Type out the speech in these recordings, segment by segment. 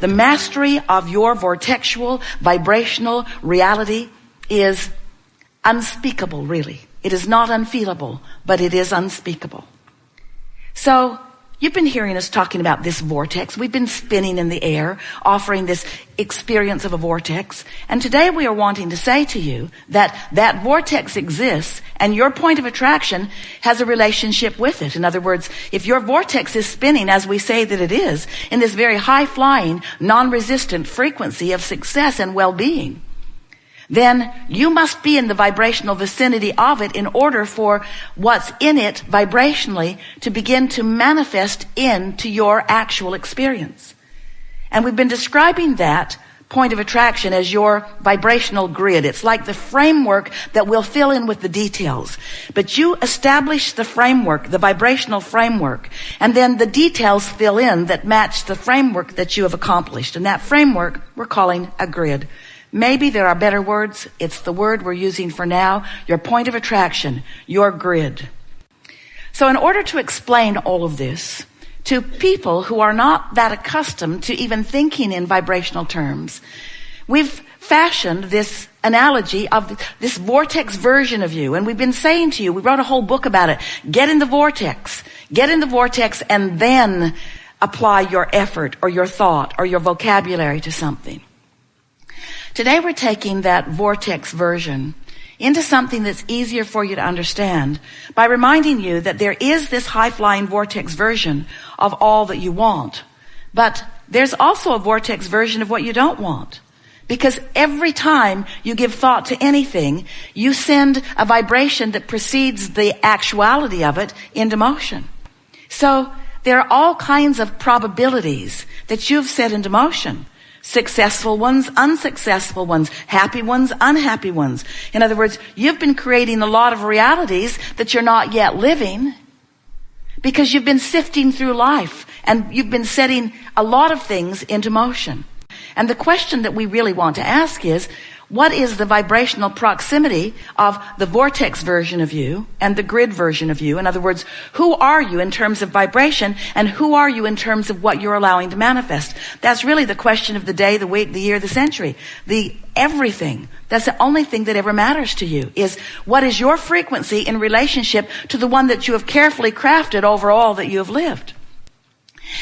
the mastery of your vortexual, vibrational reality is unspeakable, really. It is not unfeelable, but it is unspeakable. So, you've been hearing us talking about this vortex. We've been spinning in the air, offering this experience of a vortex. And today we are wanting to say to you that that vortex exists and your point of attraction has a relationship with it. In other words, if your vortex is spinning, as we say that it is, in this very high-flying, non-resistant frequency of success and well-being, then you must be in the vibrational vicinity of it in order for what's in it vibrationally to begin to manifest into your actual experience. And we've been describing that point of attraction as your vibrational grid. It's like the framework that will fill in with the details. But you establish the framework, the vibrational framework, and then the details fill in that match the framework that you have accomplished. And that framework we're calling a grid. Maybe there are better words. It's the word we're using for now. Your point of attraction, your grid. So in order to explain all of this to people who are not that accustomed to even thinking in vibrational terms, we've fashioned this analogy of this vortex version of you. And we've been saying to you, we wrote a whole book about it. Get in the vortex. Get in the vortex and then apply your effort or your thought or your vocabulary to something. Today we're taking that vortex version into something that's easier for you to understand by reminding you that there is this high-flying vortex version of all that you want. But there's also a vortex version of what you don't want. Because every time you give thought to anything, you send a vibration that precedes the actuality of it into motion. So there are all kinds of probabilities that you've set into motion. Successful ones, unsuccessful ones, happy ones, unhappy ones. In other words, you've been creating a lot of realities that you're not yet living because you've been sifting through life and you've been setting a lot of things into motion. And the question that we really want to ask is, what is the vibrational proximity of the vortex version of you and the grid version of you? In other words, who are you in terms of vibration and who are you in terms of what you're allowing to manifest? That's really the question of the day, the week, the year, the century, the everything. That's the only thing that ever matters to you is what is your frequency in relationship to the one that you have carefully crafted over all that you have lived?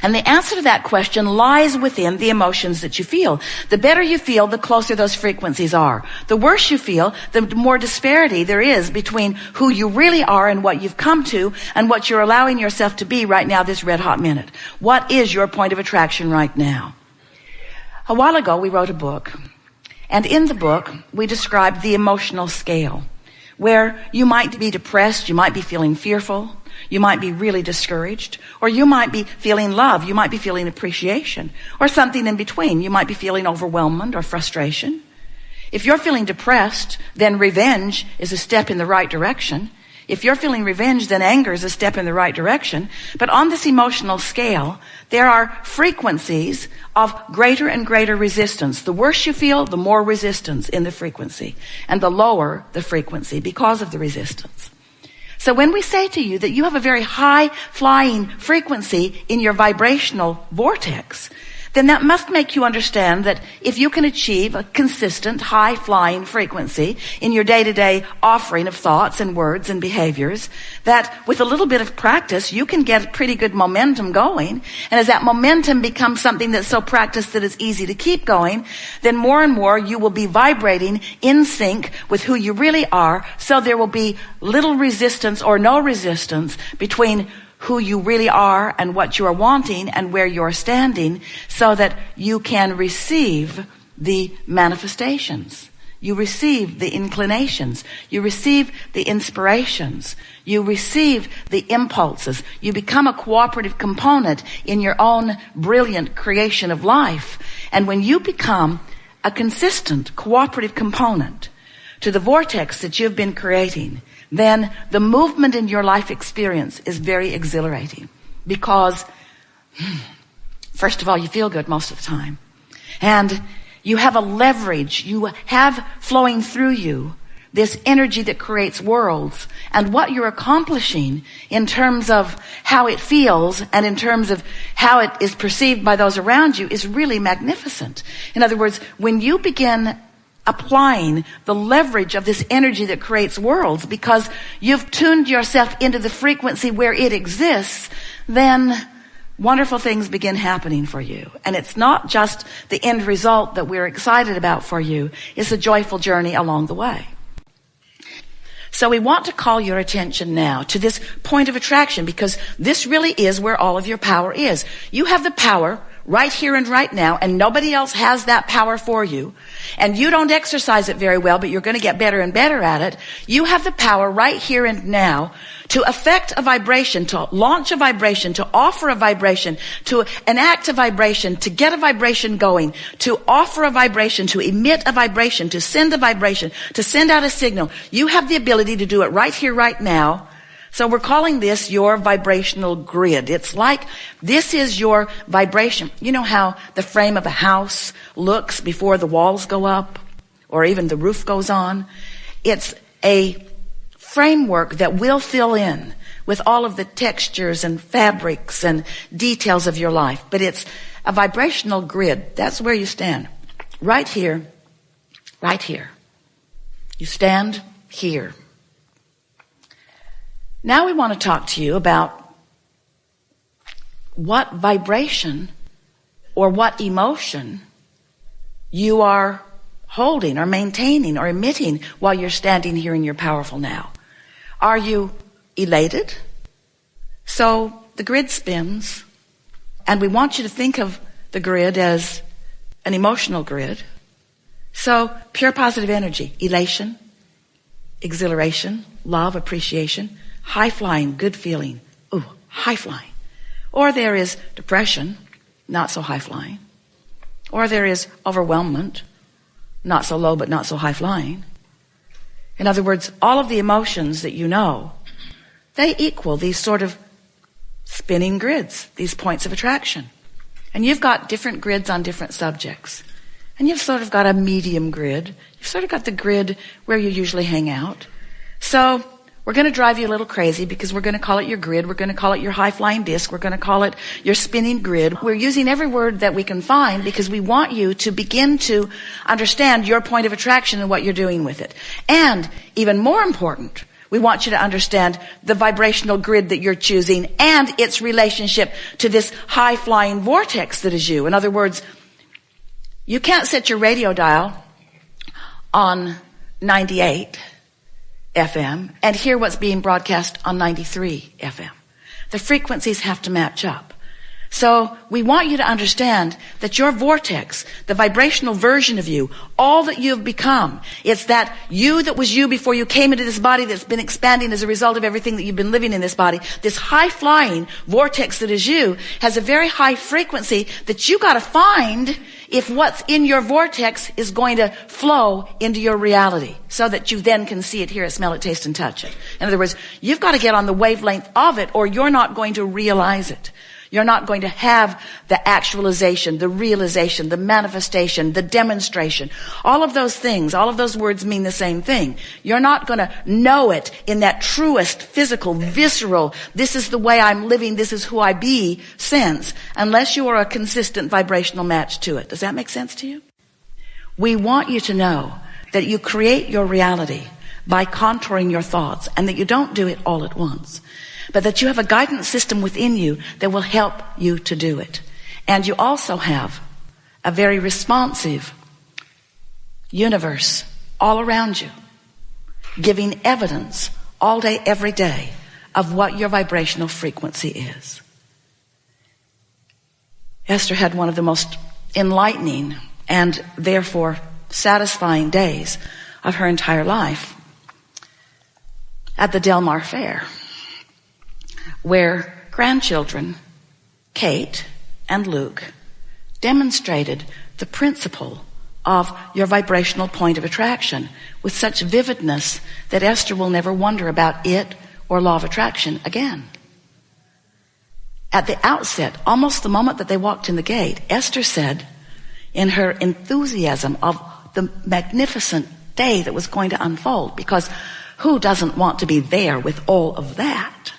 And the answer to that question lies within the emotions that you feel. The better you feel, the closer those frequencies are. The worse you feel, the more disparity there is between who you really are and what you've come to and what you're allowing yourself to be right now, this red hot minute. What is your point of attraction right now? A while ago, we wrote a book. And in the book, we described the emotional scale, where you might be depressed, you might be feeling fearful, you might be really discouraged, or you might be feeling love, you might be feeling appreciation, or something in between. You might be feeling overwhelmment or frustration. If you're feeling depressed, then revenge is a step in the right direction. If you're feeling revenge, then anger is a step in the right direction. But on this emotional scale, there are frequencies of greater and greater resistance. The worse you feel, the more resistance in the frequency, and the lower the frequency because of the resistance. So when we say to you that you have a very high flying frequency in your vibrational vortex, then that must make you understand that if you can achieve a consistent high flying frequency in your day-to-day offering of thoughts and words and behaviors, that with a little bit of practice you can get pretty good momentum going. And as that momentum becomes something that's so practiced that it's easy to keep going, then more and more you will be vibrating in sync with who you really are, so there will be little resistance or no resistance between who you really are and what you are wanting and where you're standing, so that you can receive the manifestations. You receive the inclinations. You receive the inspirations. You receive the impulses. You become a cooperative component in your own brilliant creation of life. And when you become a consistent cooperative component to the vortex that you've been creating, then the movement in your life experience is very exhilarating, because first of all, you feel good most of the time, and you have a leverage you have flowing through you this energy that creates worlds, and what you're accomplishing in terms of how it feels and in terms of how it is perceived by those around you is really magnificent. In other words, when you begin applying the leverage of this energy that creates worlds because you've tuned yourself into the frequency where it exists, then wonderful things begin happening for you. And it's not just the end result that we're excited about for you. It's a joyful journey along the way. So we want to call your attention now to this point of attraction, because this really is where all of your power is. You have the power right here and right now, and nobody else has that power for you. And you don't exercise it very well, but you're going to get better and better at it. You have the power right here and now to affect a vibration, to launch a vibration, to offer a vibration, to enact a vibration, to get a vibration going, to offer a vibration, to emit a vibration, to send a vibration, to send out a signal. You have the ability to do it right here, right now. So we're calling this your vibrational grid. It's like this is your vibration. You know how the frame of a house looks before the walls go up or even the roof goes on? It's a framework that will fill in with all of the textures and fabrics and details of your life. But it's a vibrational grid. That's where you stand. Right here. Right here. You stand here. Now we want to talk to you about what vibration or what emotion you are holding or maintaining or emitting while you're standing here in your powerful now. Are you elated? So the grid spins, and we want you to think of the grid as an emotional grid. So pure positive energy, elation, exhilaration, love, appreciation, high flying, good feeling. Ooh, high flying. Or there is depression, not so high flying. Or there is overwhelmment, not so low but not so high flying. In other words, all of the emotions that you know, they equal these sort of spinning grids, these points of attraction. And you've got different grids on different subjects. And you've sort of got a medium grid. You've sort of got the grid where you usually hang out. So we're going to drive you a little crazy because we're going to call it your grid. We're going to call it your high-flying disc. We're going to call it your spinning grid. We're using every word that we can find because we want you to begin to understand your point of attraction and what you're doing with it. And even more important, we want you to understand the vibrational grid that you're choosing and its relationship to this high-flying vortex that is you. In other words, you can't set your radio dial on 98 FM and hear what's being broadcast on 93 FM. The frequencies have to match up. So we want you to understand that your vortex, the vibrational version of you, all that you've become, it's that you that was you before you came into this body that's been expanding as a result of everything that you've been living in this body. This high-flying vortex that is you has a very high frequency that you got to find if what's in your vortex is going to flow into your reality so that you then can see it, hear it, smell it, taste, and touch it. In other words, you've got to get on the wavelength of it or you're not going to realize it. You're not going to have the actualization, the realization, the manifestation, the demonstration. All of those things, all of those words mean the same thing. You're not going to know it in that truest, physical, visceral, this is the way I'm living, this is who I be sense, unless you are a consistent vibrational match to it. Does that make sense to you? We want you to know that you create your reality by contouring your thoughts and that you don't do it all at once, but that you have a guidance system within you that will help you to do it. And you also have a very responsive universe all around you, giving evidence all day, every day of what your vibrational frequency is. Esther had one of the most enlightening and therefore satisfying days of her entire life at the Del Mar Fair, where grandchildren, Kate and Luke, demonstrated the principle of your vibrational point of attraction with such vividness that Esther will never wonder about it or law of attraction again. At the outset, almost the moment that they walked in the gate, Esther said, in her enthusiasm of the magnificent day that was going to unfold, because who doesn't want to be there with all of that?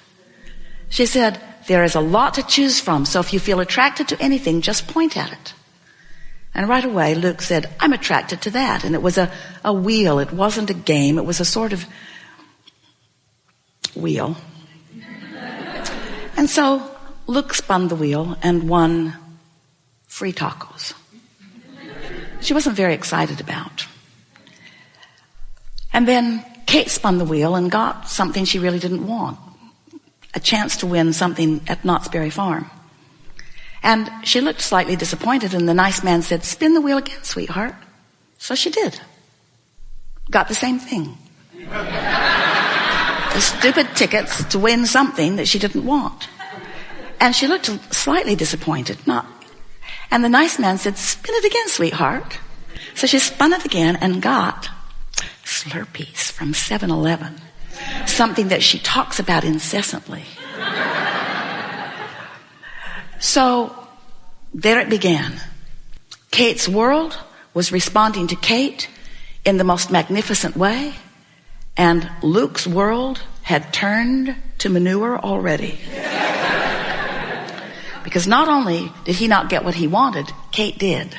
She said, there is a lot to choose from, so if you feel attracted to anything, just point at it. And right away, Luke said, I'm attracted to that. And it was a wheel. It wasn't a game. It was a sort of wheel. And so Luke spun the wheel and won free tacos. She wasn't very excited about. And then Kate spun the wheel and got something she really didn't want. A chance to win something at Knott's Berry Farm. And she looked slightly disappointed, and the nice man said, spin the wheel again, sweetheart. So she did. Got the same thing. The stupid tickets to win something that she didn't want. And she looked slightly disappointed. And the nice man said, spin it again, sweetheart. So she spun it again and got Slurpees from 7-Eleven. Something that she talks about incessantly. So there it began. Kate's world was responding to Kate in the most magnificent way, and Luke's world had turned to manure already. Because not only did he not get what he wanted, Kate did,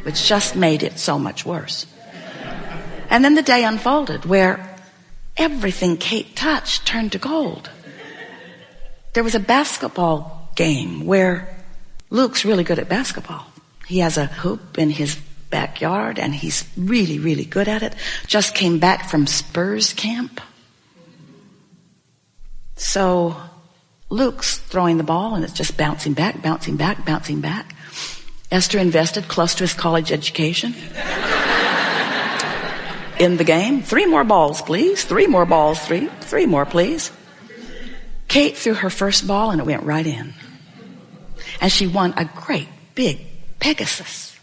which just made it so much worse. And then the day unfolded where everything Kate touched turned to gold. There was a basketball game where Luke's really good at basketball. He has a hoop in his backyard and he's really, really good at it. Just came back from Spurs camp. So Luke's throwing the ball and it's just bouncing back, bouncing back, bouncing back. Esther invested close to his college education in the game. 3 more balls, please. 3 more balls, three more, please. Kate threw her first ball and it went right in. And she won a great big Pegasus.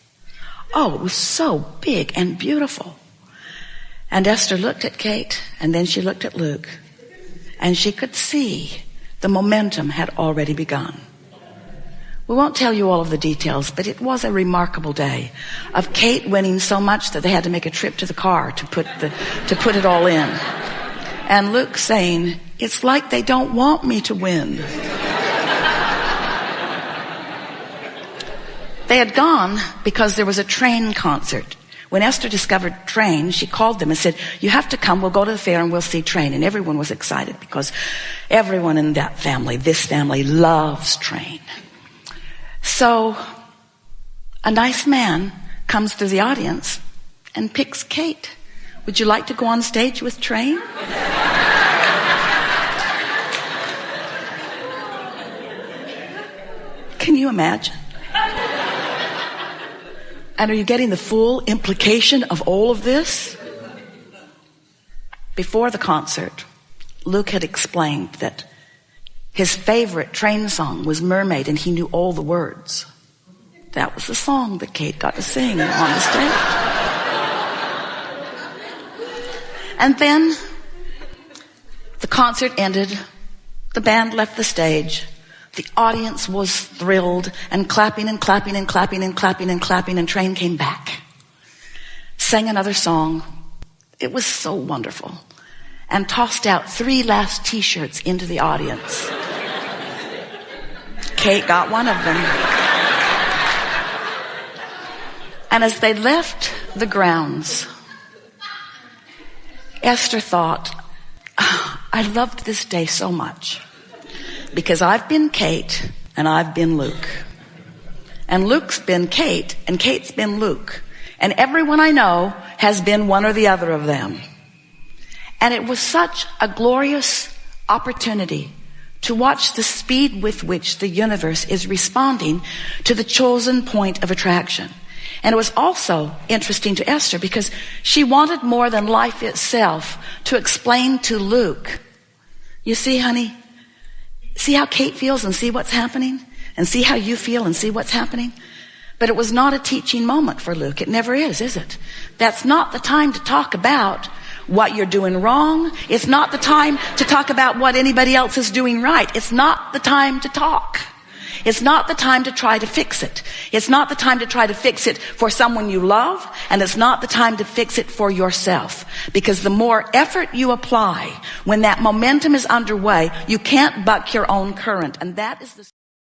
Oh, it was so big and beautiful. And Esther looked at Kate and then she looked at Luke. And she could see the momentum had already begun. We won't tell you all of the details, but it was a remarkable day of Kate winning so much that they had to make a trip to the car to put it all in. And Luke saying, it's like they don't want me to win. They had gone because there was a train concert. When Esther discovered Train, she called them and said, you have to come, we'll go to the fair and we'll see Train. And everyone was excited because everyone in that family, this family, loves Train. So a nice man comes through the audience and picks Kate. Would you like to go on stage with Train? Can you imagine? And are you getting the full implication of all of this? Before the concert, Luke had explained that his favorite Train song was Mermaid, and he knew all the words. That was the song that Kate got to sing on the stage. And then the concert ended. The band left the stage. The audience was thrilled and clapping and clapping and clapping and clapping and clapping, and Train came back. Sang another song. It was so wonderful. And tossed out 3 last t-shirts into the audience. Kate got one of them. And as they left the grounds, Esther thought, I loved this day so much. Because I've been Kate and I've been Luke. And Luke's been Kate and Kate's been Luke. And everyone I know has been one or the other of them. And it was such a glorious opportunity to watch the speed with which the universe is responding to the chosen point of attraction. And it was also interesting to Esther because she wanted more than life itself to explain to Luke, you see, honey, see how Kate feels and see what's happening, and see how you feel and see what's happening. But it was not a teaching moment for Luke. It never is it? That's not the time to talk about what you're doing wrong. It's not the time to talk about what anybody else is doing right. It's not the time to talk. It's not the time to try to fix it. It's not the time to try to fix it for someone you love, and it's not the time to fix it for yourself. Because the more effort you apply, when that momentum is underway, you can't buck your own current. And that is the